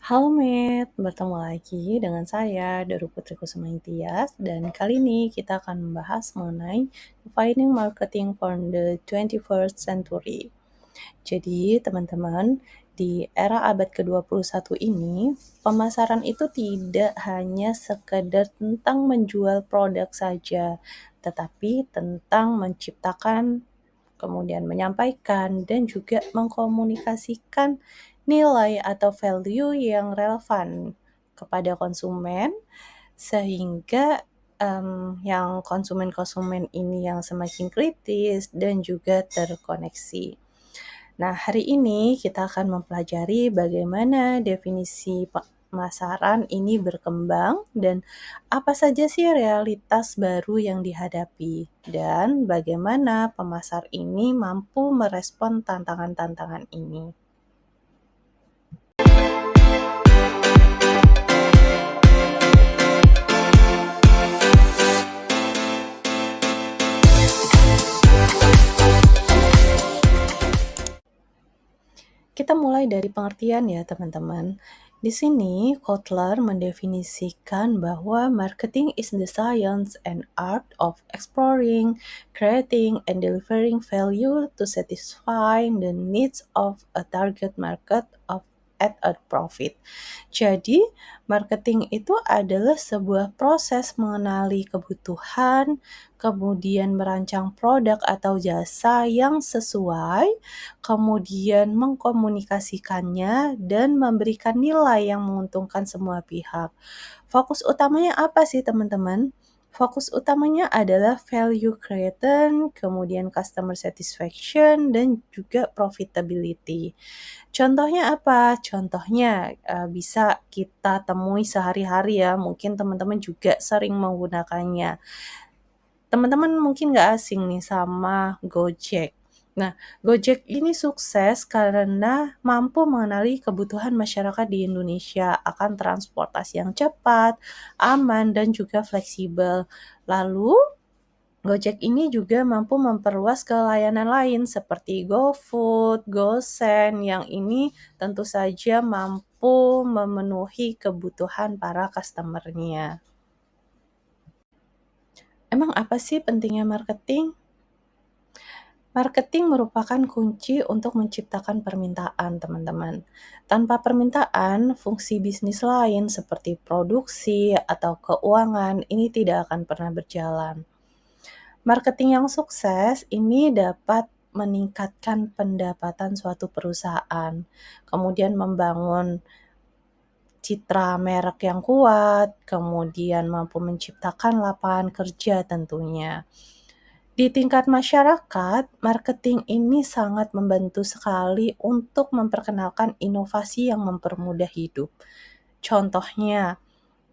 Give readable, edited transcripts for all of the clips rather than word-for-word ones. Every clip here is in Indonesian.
Halo Mit, bertemu lagi dengan saya Daru Putri Kusuma Tias dan kali ini kita akan membahas mengenai defining marketing for the 21st century. Jadi teman-teman, di era abad ke-21 ini, pemasaran itu tidak hanya sekedar tentang menjual produk saja, tetapi tentang menciptakan, kemudian menyampaikan, dan juga mengkomunikasikan nilai atau value yang relevan kepada konsumen, sehingga yang konsumen-konsumen ini yang semakin kritis dan juga terkoneksi. Nah, hari ini kita akan mempelajari bagaimana definisi pemasaran ini berkembang dan apa saja sih realitas baru yang dihadapi dan bagaimana pemasar ini mampu merespon tantangan-tantangan ini. Kita mulai dari pengertian ya teman-teman. Di sini Kotler mendefinisikan bahwa marketing is the science and art of exploring, creating, and delivering value to satisfy the needs of a target market at a profit. Jadi, marketing itu adalah sebuah proses mengenali kebutuhan, kemudian merancang produk atau jasa yang sesuai, kemudian mengkomunikasikannya dan memberikan nilai yang menguntungkan semua pihak. Fokus utamanya apa sih teman-teman? Fokus utamanya adalah value creation, kemudian customer satisfaction, dan juga profitability. Contohnya apa? Contohnya bisa kita temui sehari-hari ya, mungkin teman-teman juga sering menggunakannya. Teman-teman mungkin nggak asing nih sama Gojek. Nah, Gojek ini sukses karena mampu mengenali kebutuhan masyarakat di Indonesia akan transportasi yang cepat, aman, dan juga fleksibel. Lalu, Gojek ini juga mampu memperluas ke layanan lain seperti GoFood, GoSend, yang ini tentu saja mampu memenuhi kebutuhan para customer-nya. Emang apa sih pentingnya marketing? Marketing merupakan kunci untuk menciptakan permintaan, teman-teman. Tanpa permintaan, fungsi bisnis lain seperti produksi atau keuangan ini tidak akan pernah berjalan. Marketing yang sukses ini dapat meningkatkan pendapatan suatu perusahaan, kemudian membangun citra merek yang kuat, kemudian mampu menciptakan lapangan kerja tentunya. Di tingkat masyarakat, marketing ini sangat membantu sekali untuk memperkenalkan inovasi yang mempermudah hidup. Contohnya,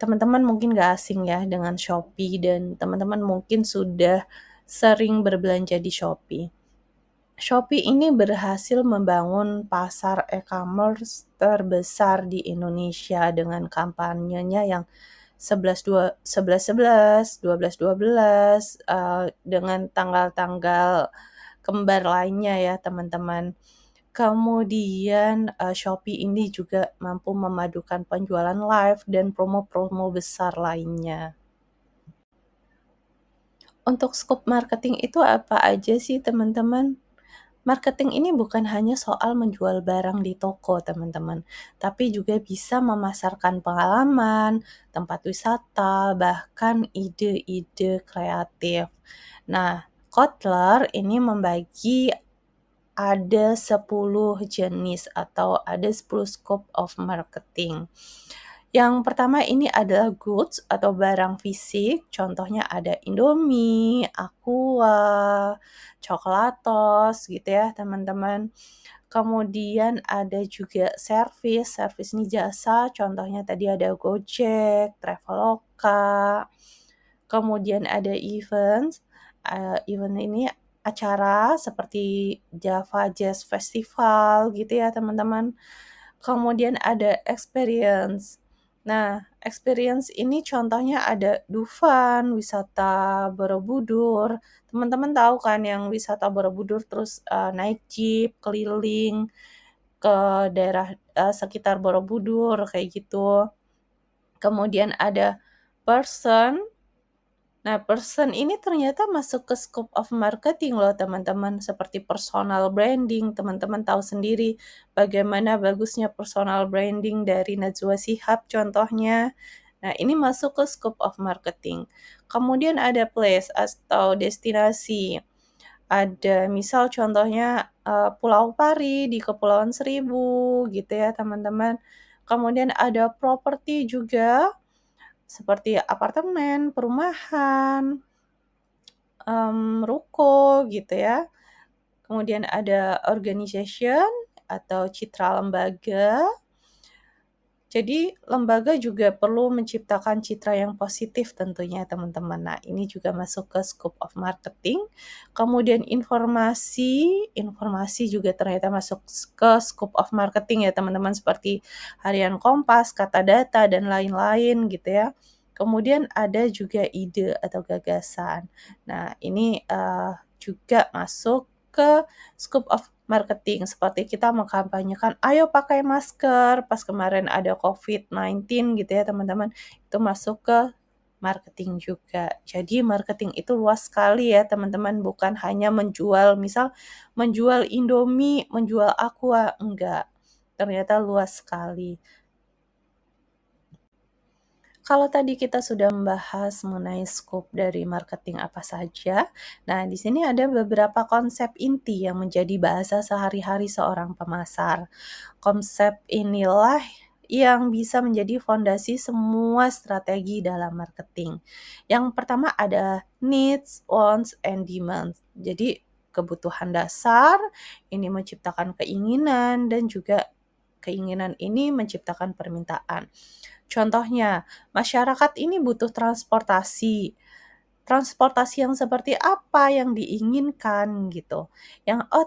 teman-teman mungkin nggak asing ya dengan Shopee dan teman-teman mungkin sudah sering berbelanja di Shopee. Shopee ini berhasil membangun pasar e-commerce terbesar di Indonesia dengan kampanyenya yang 11 12 dengan tanggal-tanggal kembar lainnya ya teman-teman. Kemudian, Shopee ini juga mampu memadukan penjualan live dan promo-promo besar lainnya. Untuk skop marketing itu apa aja sih teman-teman? Marketing ini bukan hanya soal menjual barang di toko, teman-teman, tapi juga bisa memasarkan pengalaman, tempat wisata, bahkan ide-ide kreatif. Nah, Kotler ini membagi ada 10 jenis atau ada 10 scope of marketing. Yang pertama ini adalah goods atau barang fisik, contohnya ada Indomie, Aqua, Coklatos gitu ya teman-teman. Kemudian ada juga service, service ini jasa, contohnya tadi ada Gojek, Traveloka. Kemudian ada events, event ini acara seperti Java Jazz Festival gitu ya teman-teman. Kemudian ada experience. Nah, experience ini contohnya ada Dufan, wisata Borobudur. Teman-teman tahu kan yang wisata Borobudur terus naik jeep keliling. ke daerah, sekitar Borobudur kayak gitu. Kemudian ada person. Nah, person ini ternyata masuk ke scope of marketing loh teman-teman, seperti personal branding. Teman-teman tahu sendiri bagaimana bagusnya personal branding dari Najwa Shihab contohnya. Nah, ini masuk ke scope of marketing. Kemudian ada place atau destinasi. Ada misal contohnya, Pulau Pari di Kepulauan Seribu gitu ya teman-teman. Kemudian ada properti juga, seperti apartemen, perumahan, ruko gitu ya. Kemudian ada organization atau citra lembaga. Jadi lembaga juga perlu menciptakan citra yang positif tentunya teman-teman. Nah, ini juga masuk ke scope of marketing. Kemudian informasi juga ternyata masuk ke scope of marketing ya teman-teman, seperti Harian Kompas, Kata Data, dan lain-lain gitu ya. Kemudian ada juga ide atau gagasan. Nah, ini juga masuk ke scope of marketing, seperti kita mengkampanyekan, "Ayo pakai masker," pas kemarin ada COVID-19 gitu ya teman-teman, itu masuk ke marketing juga. Jadi marketing itu luas sekali ya teman-teman, bukan hanya menjual, misal menjual Indomie, menjual Aqua, enggak. Ternyata luas sekali. Kalau tadi kita sudah membahas mengenai scope dari marketing apa saja, nah di sini ada beberapa konsep inti yang menjadi bahasa sehari-hari seorang pemasar. Konsep inilah yang bisa menjadi fondasi semua strategi dalam marketing. Yang pertama ada needs, wants, and demands. Jadi kebutuhan dasar ini menciptakan keinginan dan juga keinginan ini menciptakan permintaan. Contohnya, masyarakat ini butuh transportasi. Transportasi yang seperti apa yang diinginkan gitu.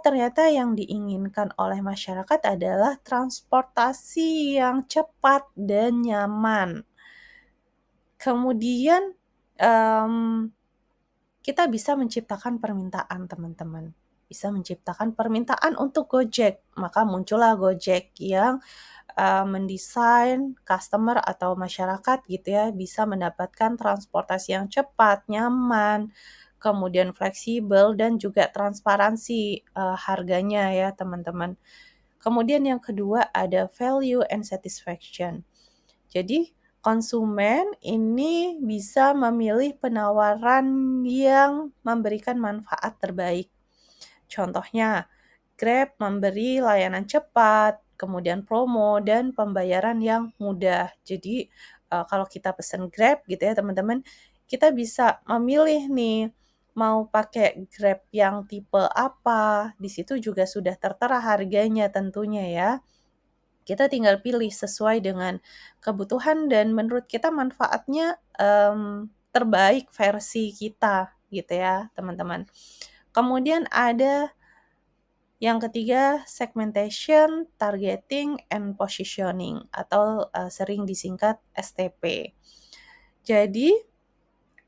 Ternyata yang diinginkan oleh masyarakat adalah transportasi yang cepat dan nyaman. Kemudian, mmm, kita bisa menciptakan permintaan teman-teman. Bisa menciptakan permintaan untuk Gojek, maka muncullah Gojek yang mendesain customer atau masyarakat gitu ya, bisa mendapatkan transportasi yang cepat, nyaman, kemudian fleksibel dan juga transparansi, harganya ya teman-teman. Kemudian yang kedua ada value and satisfaction. Jadi konsumen ini bisa memilih penawaran yang memberikan manfaat terbaik. Contohnya, Grab memberi layanan cepat, kemudian promo, dan pembayaran yang mudah. Jadi, kalau kita pesen Grab gitu ya teman-teman, kita bisa memilih nih, mau pakai Grab yang tipe apa, di situ juga sudah tertera harganya tentunya ya. Kita tinggal pilih sesuai dengan kebutuhan dan menurut kita manfaatnya, terbaik versi kita gitu ya teman-teman. Kemudian ada yang ketiga, segmentation, targeting, and positioning atau, sering disingkat STP. Jadi,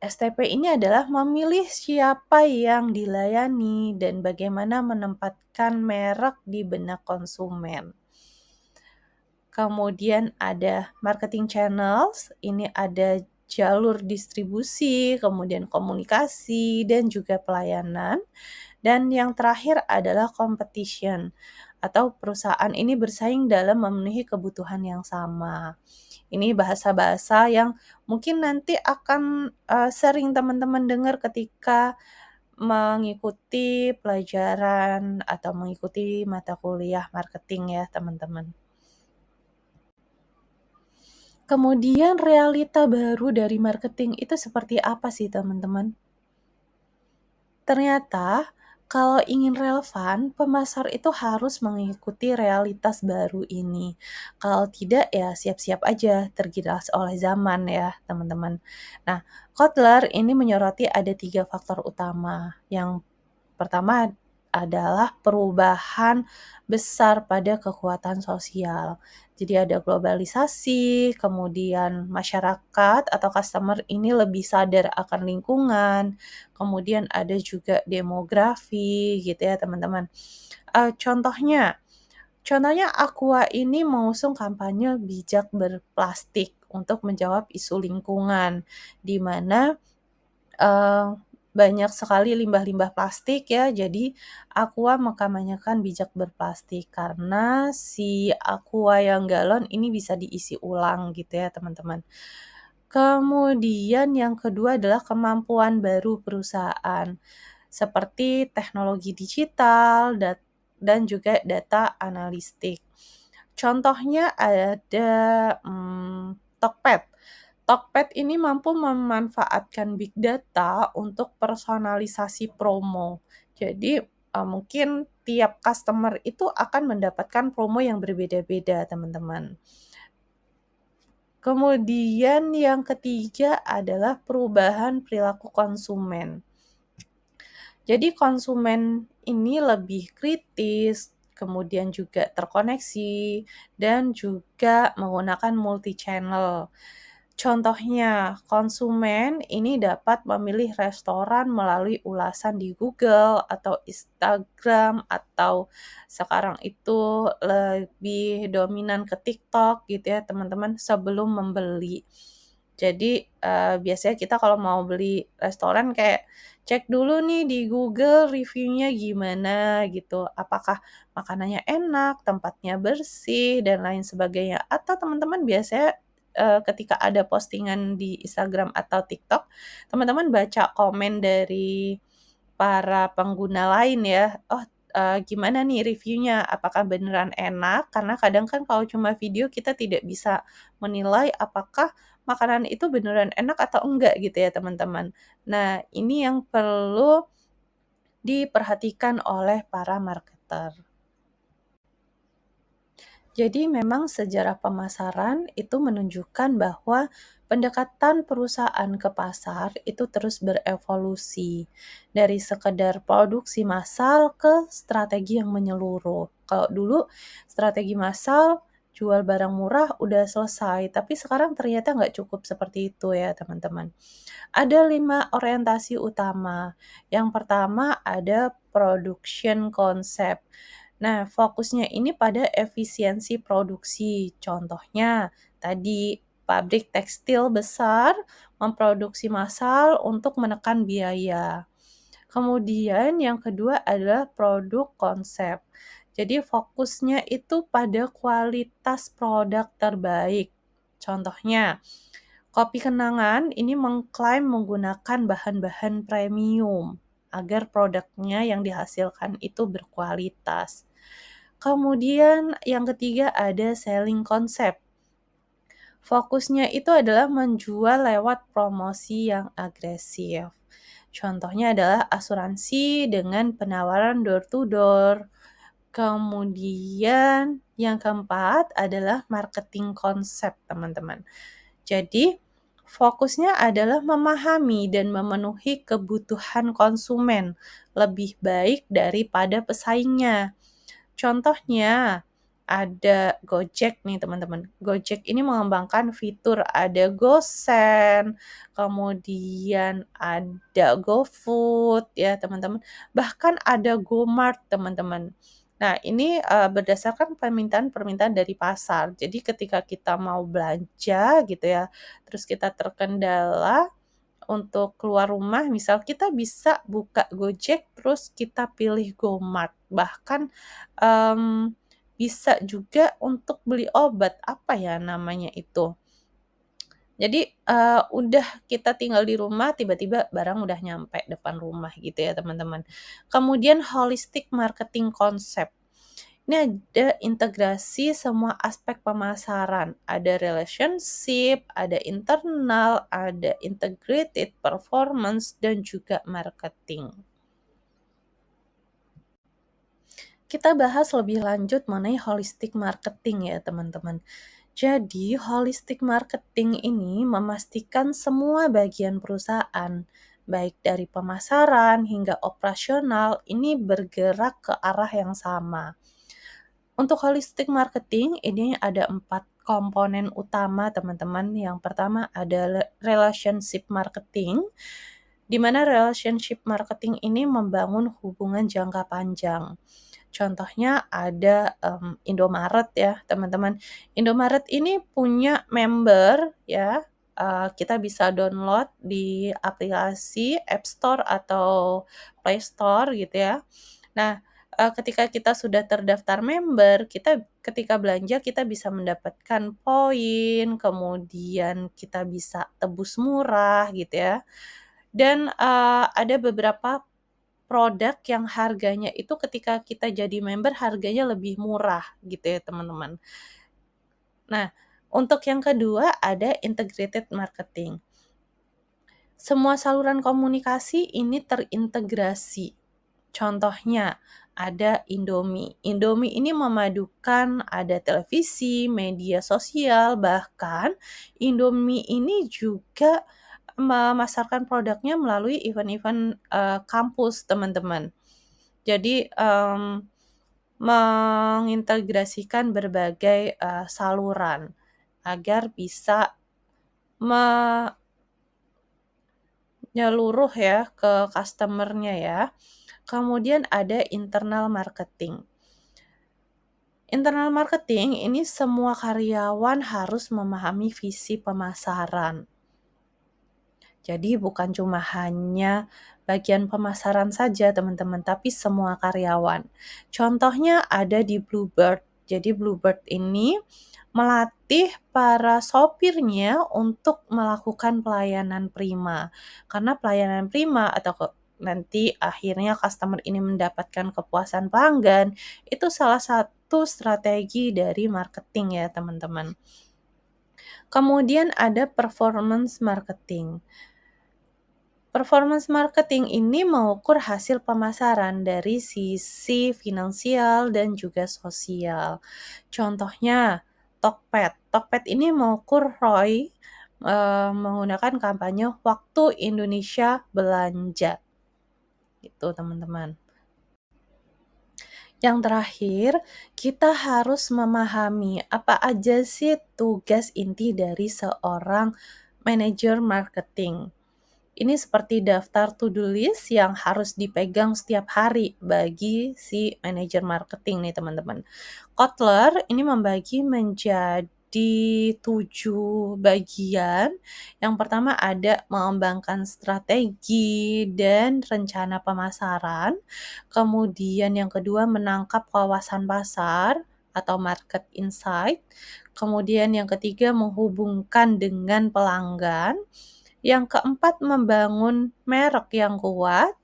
STP ini adalah memilih siapa yang dilayani dan bagaimana menempatkan merek di benak konsumen. Kemudian ada marketing channels, ini ada jalur distribusi, kemudian komunikasi, dan juga pelayanan. Dan yang terakhir adalah competition, atau perusahaan ini bersaing dalam memenuhi kebutuhan yang sama. Ini bahasa-bahasa yang mungkin nanti akan, sering teman-teman dengar ketika mengikuti pelajaran atau mengikuti mata kuliah marketing ya, teman-teman. Kemudian realita baru dari marketing itu seperti apa sih, teman-teman? Ternyata, kalau ingin relevan, pemasar itu harus mengikuti realitas baru ini. Kalau tidak, ya siap-siap aja tergilas oleh zaman ya, teman-teman. Nah, Kotler ini menyoroti ada 3 faktor utama. Yang pertama adalah perubahan besar pada kekuatan sosial. Jadi ada globalisasi, kemudian masyarakat atau customer ini lebih sadar akan lingkungan, kemudian ada juga demografi gitu ya teman-teman. Contohnya Contohnya Aqua ini mengusung kampanye bijak berplastik untuk menjawab isu lingkungan, di mana Eee, banyak sekali limbah-limbah plastik ya, jadi Aqua mengkampanyekan bijak berplastik karena si Aqua yang galon ini bisa diisi ulang gitu ya teman-teman. Kemudian yang kedua adalah kemampuan baru perusahaan, seperti teknologi digital dan juga data analistik. Contohnya ada, Tokped. Tokped ini mampu memanfaatkan big data untuk personalisasi promo. Jadi, mungkin tiap customer itu akan mendapatkan promo yang berbeda-beda, teman-teman. Kemudian yang ketiga adalah perubahan perilaku konsumen. Jadi konsumen ini lebih kritis, kemudian juga terkoneksi, dan juga menggunakan multi channel. Contohnya, konsumen ini dapat memilih restoran melalui ulasan di Google atau Instagram atau sekarang itu lebih dominan ke TikTok gitu ya teman-teman sebelum membeli. Jadi, biasanya kita kalau mau beli restoran kayak cek dulu nih di Google reviewnya gimana gitu, apakah makanannya enak, tempatnya bersih, dan lain sebagainya. Atau teman-teman biasanya, ketika ada postingan di Instagram atau TikTok, teman-teman baca komen dari para pengguna lain ya, "Oh, gimana nih reviewnya? Apakah beneran enak?" Karena kadang kan kalau cuma video kita tidak bisa menilai apakah makanan itu beneran enak atau enggak gitu ya teman-teman. Nah, ini yang perlu diperhatikan oleh para marketer. Jadi memang sejarah pemasaran itu menunjukkan bahwa pendekatan perusahaan ke pasar itu terus berevolusi dari sekedar produksi massal ke strategi yang menyeluruh. Kalau dulu strategi massal jual barang murah udah selesai, tapi sekarang ternyata nggak cukup seperti itu ya teman-teman. Ada 5 orientasi utama. Yang pertama ada production concept. Nah, fokusnya ini pada efisiensi produksi. Contohnya, tadi pabrik tekstil besar memproduksi massal untuk menekan biaya. Kemudian yang kedua adalah produk konsep. Jadi fokusnya itu pada kualitas produk terbaik. Contohnya, kopi kenangan ini mengklaim menggunakan bahan-bahan premium agar produknya yang dihasilkan itu berkualitas. Kemudian yang ketiga ada selling concept. Fokusnya itu adalah menjual lewat promosi yang agresif. Contohnya adalah asuransi dengan penawaran door to door. Kemudian yang keempat adalah marketing konsep, teman-teman. Jadi, fokusnya adalah memahami dan memenuhi kebutuhan konsumen lebih baik daripada pesaingnya. Contohnya, ada Gojek nih teman-teman. Gojek ini mengembangkan fitur ada GoSend, kemudian ada GoFood ya teman-teman, bahkan ada GoMart teman-teman. Nah ini, berdasarkan permintaan-permintaan dari pasar. Jadi ketika kita mau belanja gitu ya, terus kita terkendala untuk keluar rumah, misal kita bisa buka Gojek, terus kita pilih GoMart. Bahkan, bisa juga untuk beli obat, apa ya namanya itu. Jadi, udah kita tinggal di rumah, tiba-tiba barang udah nyampe depan rumah gitu ya, teman-teman. Kemudian holistic marketing concept. Ini ada integrasi semua aspek pemasaran, ada relationship, ada internal, ada integrated performance, dan juga marketing. Kita bahas lebih lanjut mengenai holistic marketing ya teman-teman. Jadi, holistic marketing ini memastikan semua bagian perusahaan, baik dari pemasaran hingga operasional, ini bergerak ke arah yang sama. Untuk holistic marketing, ini ada 4 komponen utama teman-teman. Yang pertama ada relationship marketing, di mana relationship marketing ini membangun hubungan jangka panjang. Contohnya ada, Indomaret ya, teman-teman. Indomaret ini punya member ya, kita bisa download di aplikasi App Store atau Play Store gitu ya. Nah, ketika kita sudah terdaftar member, kita ketika belanja kita bisa mendapatkan poin, kemudian kita bisa tebus murah gitu ya. Dan, ada beberapa produk yang harganya itu ketika kita jadi member harganya lebih murah gitu ya, teman-teman. Nah, untuk yang kedua ada integrated marketing. Semua saluran komunikasi ini terintegrasi. Contohnya ada Indomie. Indomie ini memadukan ada televisi, media sosial, bahkan Indomie ini juga memasarkan produknya melalui event-event, kampus, teman-teman. Jadi, mengintegrasikan berbagai, saluran agar bisa menyeluruh ya ke customer-nya ya. Kemudian ada internal marketing. Internal marketing ini semua karyawan harus memahami visi pemasaran. Jadi bukan cuma hanya bagian pemasaran saja teman-teman, tapi semua karyawan. Contohnya ada di Bluebird. Jadi Bluebird ini melatih para sopirnya untuk melakukan pelayanan prima. Karena pelayanan prima atau nanti akhirnya customer ini mendapatkan kepuasan pelanggan, itu salah satu strategi dari marketing ya teman-teman. Kemudian ada performance marketing. Performance marketing ini mengukur hasil pemasaran dari sisi finansial dan juga sosial. Contohnya, Tokped. Tokped ini mengukur ROI menggunakan kampanye waktu Indonesia belanja. Gitu, teman-teman. Yang terakhir, kita harus memahami apa aja sih tugas inti dari seorang manajer marketing. Ini seperti daftar to-do list yang harus dipegang setiap hari bagi si manajer marketing nih teman-teman. Kotler ini membagi menjadi 7 bagian. Yang pertama ada mengembangkan strategi dan rencana pemasaran. Kemudian yang kedua menangkap kawasan pasar atau market insight. Kemudian yang ketiga menghubungkan dengan pelanggan. Yang keempat, membangun merek yang kuat.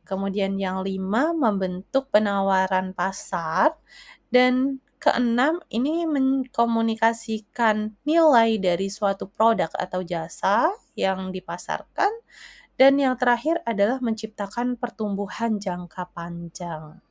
Kemudian yang 5, membentuk penawaran pasar. Dan keenam, ini mengkomunikasikan nilai dari suatu produk atau jasa yang dipasarkan. Dan yang terakhir adalah menciptakan pertumbuhan jangka panjang.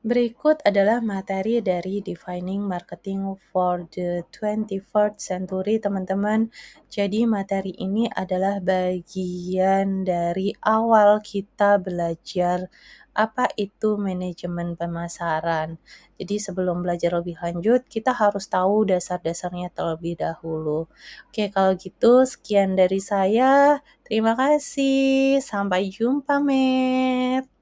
Berikut adalah materi dari Defining Marketing for the 21st Century, teman-teman. Jadi materi ini adalah bagian dari awal kita belajar apa itu manajemen pemasaran. Jadi sebelum belajar lebih lanjut, kita harus tahu dasar-dasarnya terlebih dahulu. Oke, kalau gitu sekian dari saya. Terima kasih. Sampai jumpa, Met.